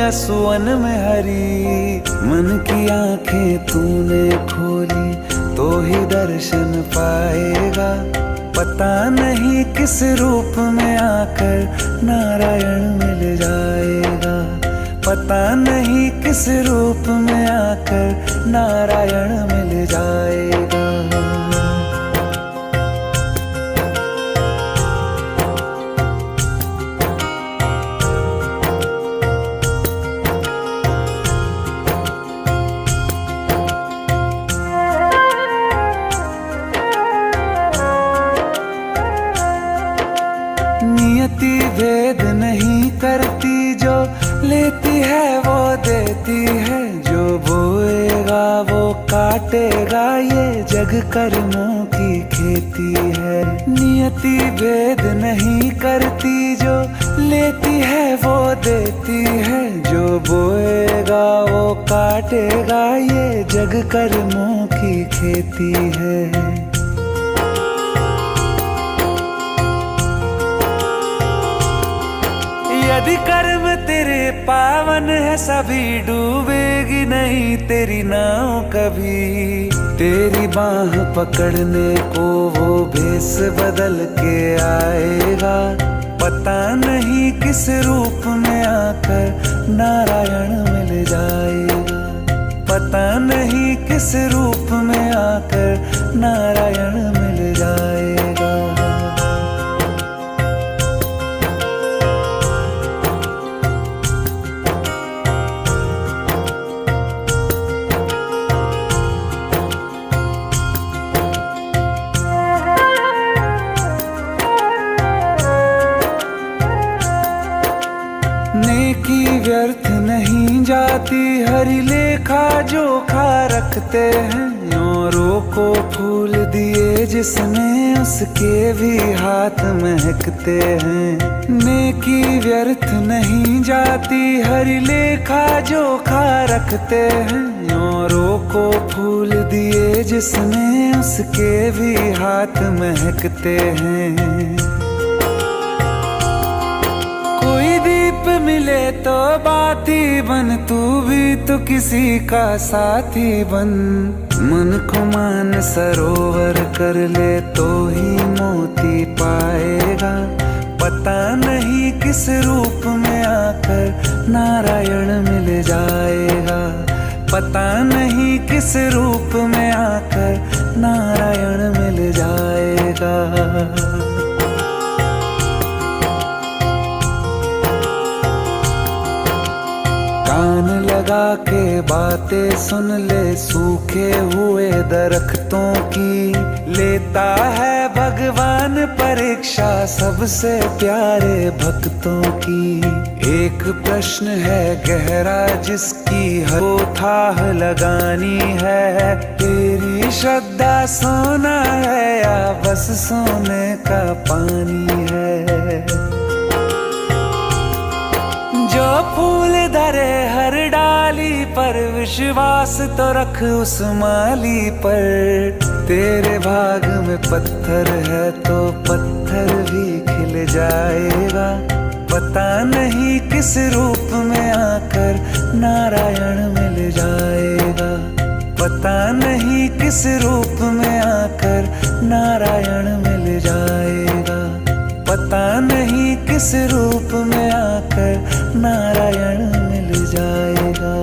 असुवन में हरी। मन की आंखें तूने खोली तो ही दर्शन पाएगा। पता नहीं किस रूप में आकर नारायण मिल जाएगा। पता नहीं किस रूप में आकर नारायण मिल जाएगा। नियति भेद नहीं करती, जो लेती है वो देती है। जो बोएगा वो काटेगा, ये जग कर्मों की खेती है। नियति भेद नहीं करती, जो लेती है वो देती है। जो बोएगा वो काटेगा, ये जग कर्मों की खेती है। यदि कर्म तेरे पावन है, सभी डूबेगी नहीं तेरी नाव कभी। तेरी बाह पकड़ने को वो भेष बदल के आएगा। पता नहीं किस रूप में आकर नारायण मिल जाएगा। पता नहीं किस रूप में आकर नारायण मिल जाएगा। नेकी व्यर्थ नहीं जाती, हरि लेखा जोखा रखते हैं। औरों को फूल दिए जिसने, उसके भी हाथ महकते हैं। नेकी व्यर्थ नहीं जाती, हरि लेखा जोखा रखते हैं। औरों को फूल दिए जिसने, उसके भी हाथ महकते हैं। कोई दीप मिले तो बाती बन, तू भी तो किसी का साथी बन। मन को मान सरोवर कर ले तो ही मोती पाएगा। पता नहीं किस रूप में आकर नारायण मिल जाएगा। पता नहीं किस रूप में आकर नारायण मिल जाएगा। कान लगा के बातें सुन ले सूखे हुए दरख्तों की। लेता है भगवान परीक्षा सबसे प्यारे भक्तों की। एक प्रश्न है गहरा जिसकी हो थाह लगानी है। तेरी श्रद्धा सोना है या बस सोने का पानी है। जो फूल धरे हर डाली पर, विश्वास तो रख उस माली पर। तेरे भाग में पत्थर है तो पत्थर भी खिल जाएगा। पता नहीं किस रूप में आकर नारायण मिल जाएगा। पता नहीं किस रूप में आकर नारायण मिल जाएगा। पता नहीं किस रूप में आकर नारायण मिल जाएगा।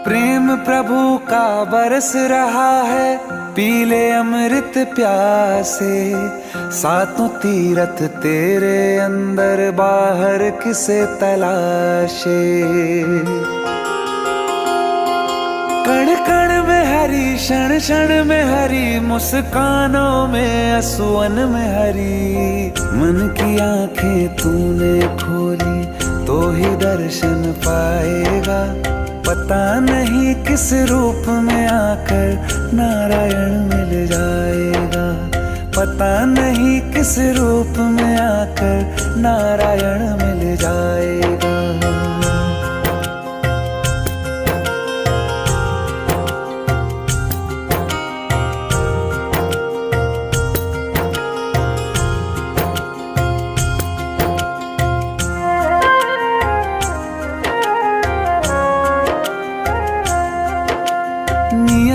प्रेम प्रभु का बरस रहा है, पीले अमृत प्यासे। सातों तीरथ तेरे अंदर बाहर किसे तलाशे। कण कण में हरी, क्षण क्षण में हरी, मुस्कानों में असुवन में हरी। मन की आंखें तूने खोली तो ही दर्शन पाएगा। पता नहीं किस रूप में आकर नारायण मिल जाएगा। पता नहीं किस रूप में आकर नारायण मिल जाएगा।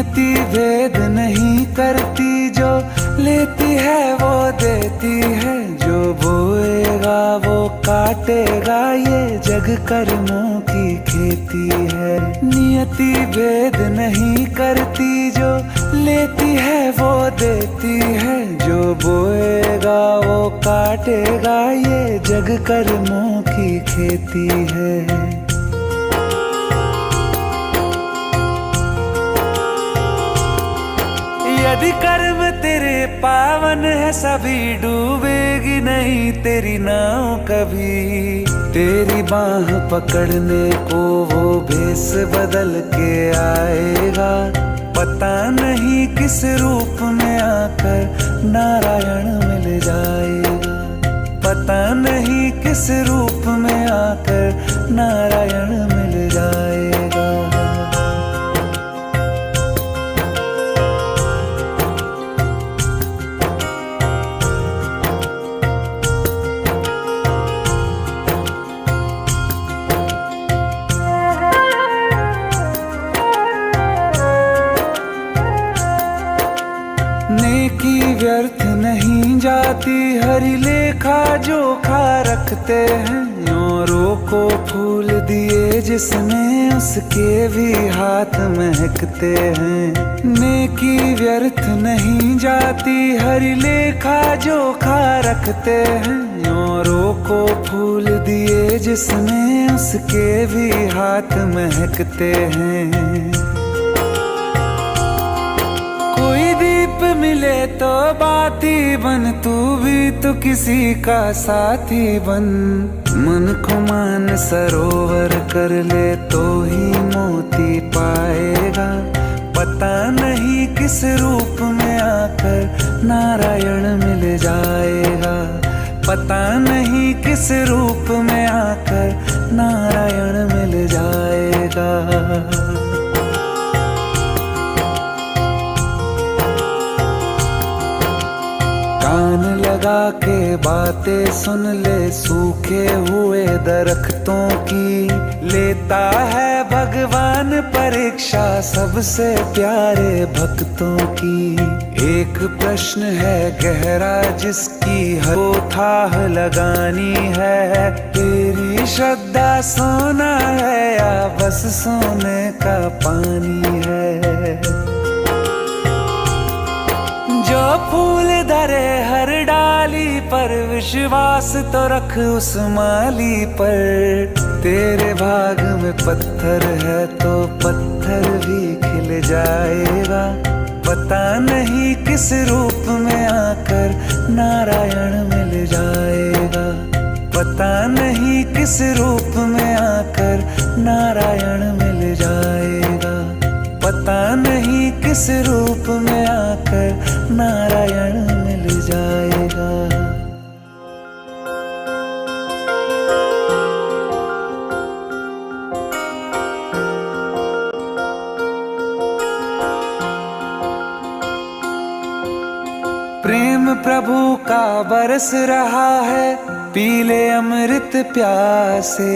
नियति भेद नहीं करती, जो लेती है वो देती है, जो बोएगा वो काटेगा, ये जग कर्मों की खेती है। नियति भेद नहीं करती, जो लेती है वो देती है, जो बोएगा वो काटेगा, ये जग कर्मों की खेती है। यदि कर्म तेरे पावन है, सभी डूबेगी नहीं तेरी नाव कभी। तेरी बाह पकड़ने को वो भेष बदल के आएगा, पता नहीं किस रूप में आकर नारायण मिल जाएगा, पता नहीं किस रूप में आकर नारायण मिल जाएगा। नेकी व्यर्थ नहीं जाती, हरि लेखा जोखा रखते हैं, औरों को फूल दिए जिसने उसके भी हाथ महकते हैं। नेकी व्यर्थ नहीं जाती, हरि लेखा जोखा रखते हैं, औरों को फूल दिए जिसने उसके भी हाथ महकते हैं। कोई दीप मिले तो बाती बन, तू भी तो किसी का साथी बन। मन को मान सरोवर कर ले तो ही मोती पाएगा, पता नहीं किस रूप में आकर नारायण मिल जाएगा, पता नहीं किस रूप में आकर नारायण मिल जाएगा। कान लगा के बातें सुन ले सूखे हुए दरख्तों की, लेता है भगवान परीक्षा सबसे प्यारे भक्तों की। एक प्रश्न है गहरा जिसकी हो थाह लगानी है, तेरी श्रद्धा सोना है या बस सोने का पानी है। जो फूल धरे हर डाली पर, विश्वास तो रख उस माली पर। तेरे भाग में पत्थर है तो पत्थर भी खिल जाएगा, पता नहीं किस रूप में आकर नारायण मिल जाएगा, पता नहीं किस रूप में आकर नारायण मिल जाएगा, पता नहीं किस रूप में आकर नारायण मिल जाएगा। प्रेम प्रभु का बरस रहा है, पीले अमृत प्यासे।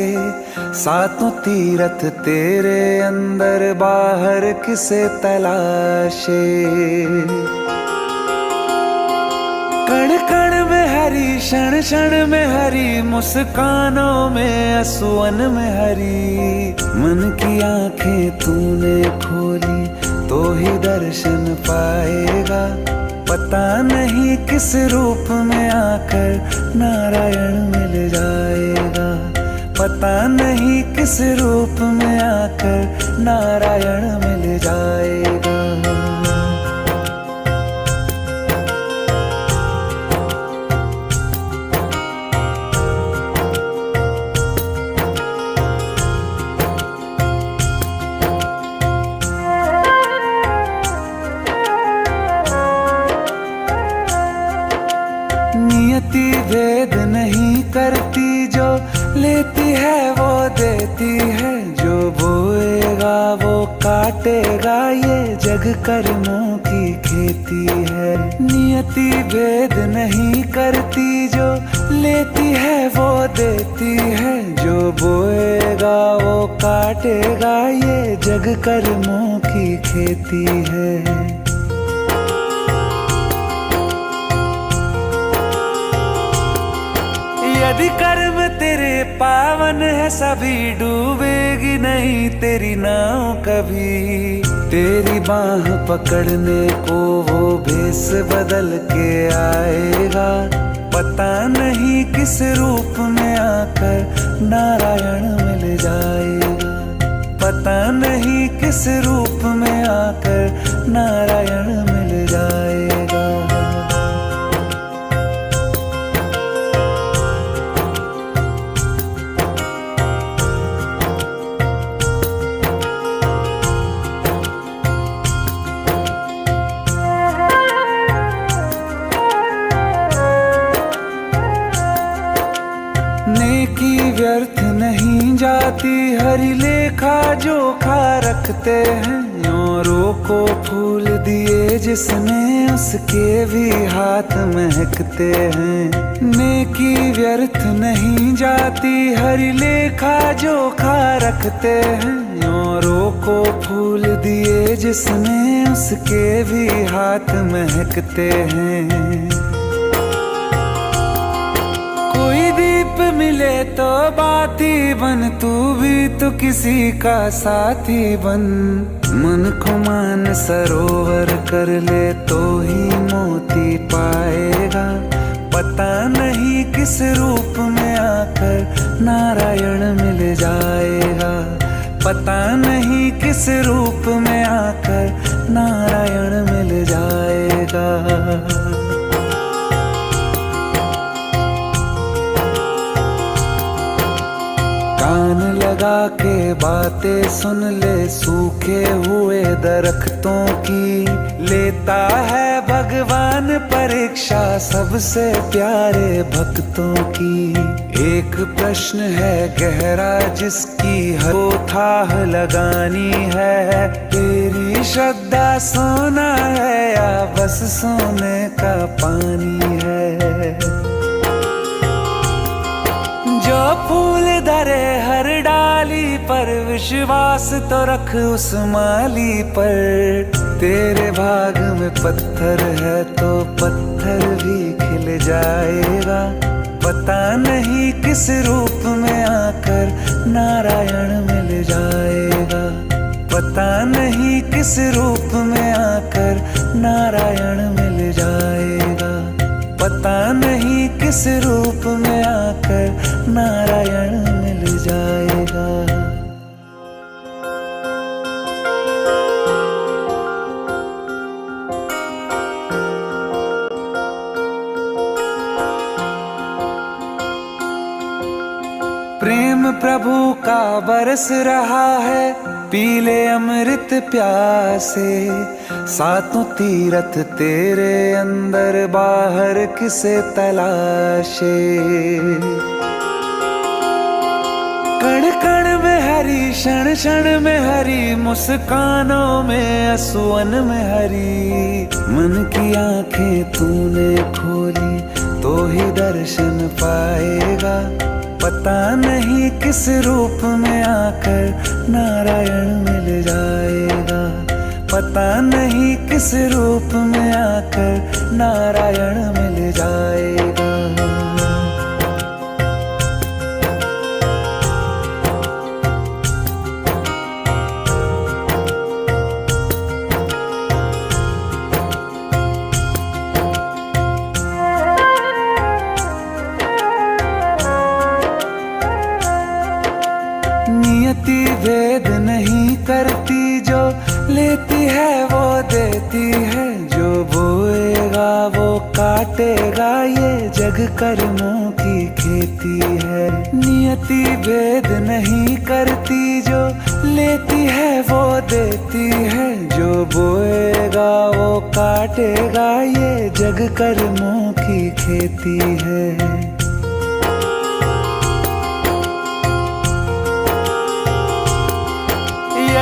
सातों तीरथ तेरे अंदर बाहर किसे तलाशे। कण कण में हरी, क्षण क्षण में हरी, मुस्कानों में असुवन में हरी। मन की आंखें तूने खोली तो ही दर्शन पाएगा, पता नहीं किस रूप में आकर नारायण मिल जाएगा, पता नहीं किस रूप में आकर नारायण मिल जाएगा। नियति भेद नहीं करती, जो लेती है वो देती है, जो बोएगा वो काटेगा, ये जग कर्मों की खेती है। नियति भेद नहीं करती, जो लेती है वो देती है। जो बोएगा वो काटेगा, ये जग कर्मों की खेती है। यदि कर्म तेरे पावन है, सभी डूबेगी नहीं तेरी नाव कभी। तेरी बाह पकड़ने को वो भेष बदल के आएगा, पता नहीं किस रूप में आकर नारायण मिल जाएगा। पता नहीं किस रूप में आकर नारायण मिल जाएगा। नेकी व्यर्थ नहीं जाती, हरि लेखा जोखा रखते हैं। औरों को फूल दिए जिसने, उसके भी हाथ महकते हैं। नेकी व्यर्थ नहीं जाती, हरि लेखा जोखा रखते हैं। औरों को फूल दिए जिसने, उसके भी हाथ महकते हैं। कोई दीप मिले तो बाती बन, तू भी तो किसी का साथी बन। मन को मान सरोवर कर ले तो ही मोती पाएगा। पता नहीं किस रूप में आकर नारायण मिल जाएगा। पता नहीं किस रूप में आकर नारायण मिल जाएगा। कान लगा के बातें सुन ले, सूखे हुए दरख्तों की। लेता है भगवान परीक्षा सबसे प्यारे भक्तों की। एक प्रश्न है गहरा जिसकी हर थाह लगानी है। तेरी श्रद्धा सोना है या बस सोने का पानी है। जो फूल धरे हर डाली पर, विश्वास तो रख उस माली पर। तेरे भाग में पत्थर है तो पत्थर भी खिल जाएगा। पता नहीं किस रूप में आकर नारायण मिल जाएगा। पता नहीं किस रूप में आकर नारायण मिल जाएगा। पता नहीं किस रूप में आकर नारायण मिल जाएगा। प्रेम प्रभु का बरस रहा है, पीले अमृत प्यासे। सातों तीरथ तेरे अंदर, बाहर किसे तलाशे। कण कण में हरी, क्षण क्षण में हरी, मुस्कानों में असुवन में हरी। मन की आंखें तूने खोली तो ही दर्शन पाएगा। पता नहीं किस रूप में आकर नारायण मिल जाएगा। पता नहीं किस रूप में आकर नारायण मिल जाएगा। नियति भेद नहीं करती, जो लेती है वो देती है। जो बोएगा वो काटेगा, ये जग कर्मों की खेती है। नियति भेद नहीं करती, जो लेती है वो देती है। जो बोएगा वो काटेगा, ये जग कर्मों की खेती है।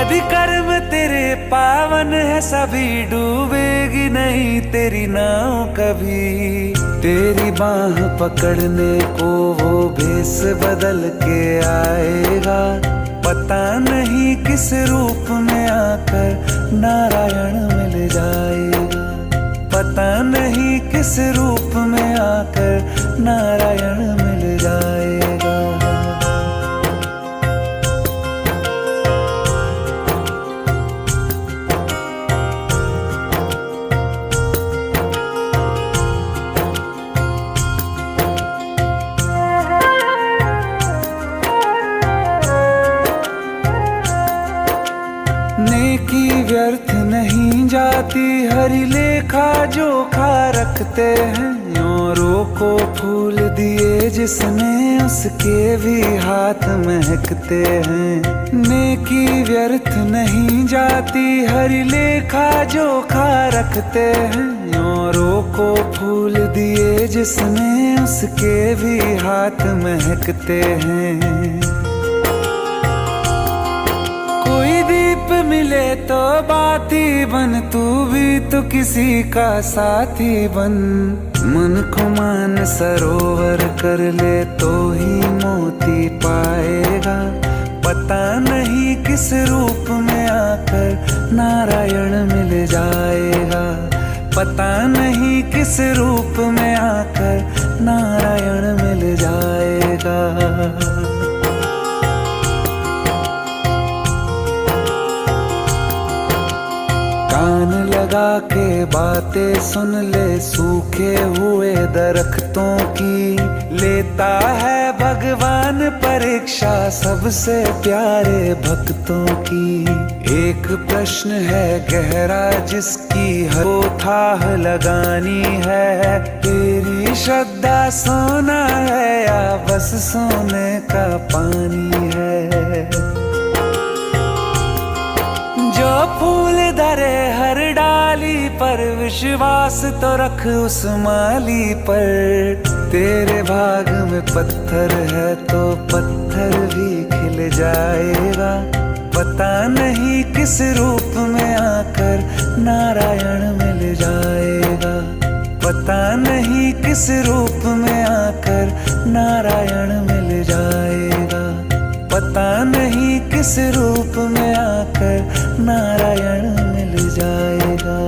यदि कर्म तेरे पावन है सभी डूबेगी नहीं तेरी नाव कभी। तेरी बाह पकड़ने को वो भेष बदल के आएगा, पता नहीं किस रूप में आकर नारायण मिल जाएगा। पता नहीं किस रूप में आकर नारायण मिल जाएगा। नेकी व्यर्थ नहीं जाती, हरि लेखा जोखा रखते हैं। औरों को फूल दिए जिसने उसके भी हाथ महकते हैं। नेकी व्यर्थ नहीं जाती, हरि लेखा जोखा रखते हैं। औरों को फूल दिए जिसने उसके भी हाथ महकते हैं। कोई दीप मिले तो बाती बन, तू भी तो किसी का साथी बन। मन को मान सरोवर कर ले तो ही मोती पाएगा। पता नहीं किस रूप में आकर नारायण मिल जाएगा। पता नहीं किस रूप में आकर नारायण मिल जाएगा। कान लगा के बातें सुन ले सूखे हुए दरख्तों की। लेता है भगवान परीक्षा सबसे प्यारे भक्तों की। एक प्रश्न है गहरा जिसकी हर थाह लगानी है। तेरी श्रद्धा सोना है या बस सोने का पानी है। जो फूल धरे हर डाली पर, विश्वास तो रख उस माली पर। तेरे भाग में पत्थर है तो पत्थर भी खिल जाएगा। पता नहीं किस रूप में आकर नारायण मिल जाएगा। पता नहीं किस रूप में आकर नारायण मिल जाएगा। पता नहीं किस रूप में आकर नारायण मिल जाएगा।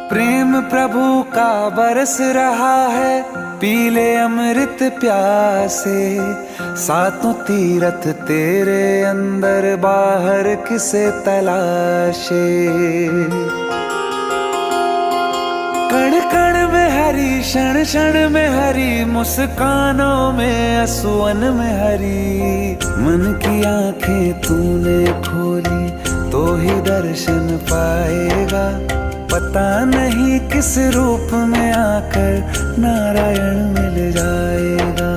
प्रेम प्रभु का बरस रहा है, पीले अमृत प्यासे। सातों तीरथ तेरे अंदर बाहर किसे तलाशे। कण कण में हरी, क्षण क्षण में हरी, मुस्कानों में असुवन में हरी। मन की आंखें तूने खोली तो ही दर्शन पाएगा। पता नहीं किस रूप में आकर नारायण मिल जाएगा।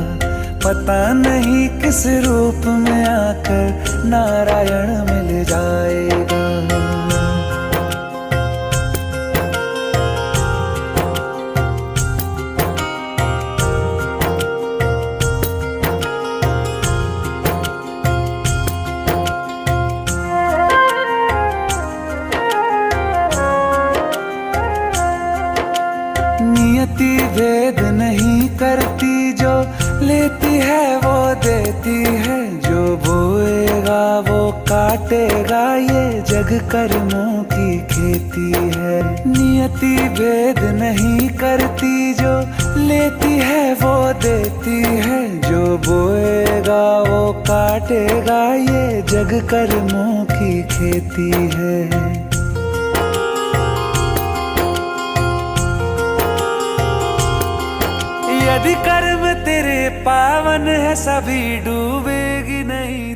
पता नहीं किस रूप में आकर नारायण मिल जाएगा। नियति भेद नहीं करती, जो लेती है वो देती है। जो बोएगा वो काटेगा, ये जग कर्मों की खेती है। नियति भेद नहीं करती, जो लेती है वो देती है। जो बोएगा वो काटेगा, ये जग कर्मों की खेती है। यदि कर्म तेरे पावन है सभी डूबेगी नहीं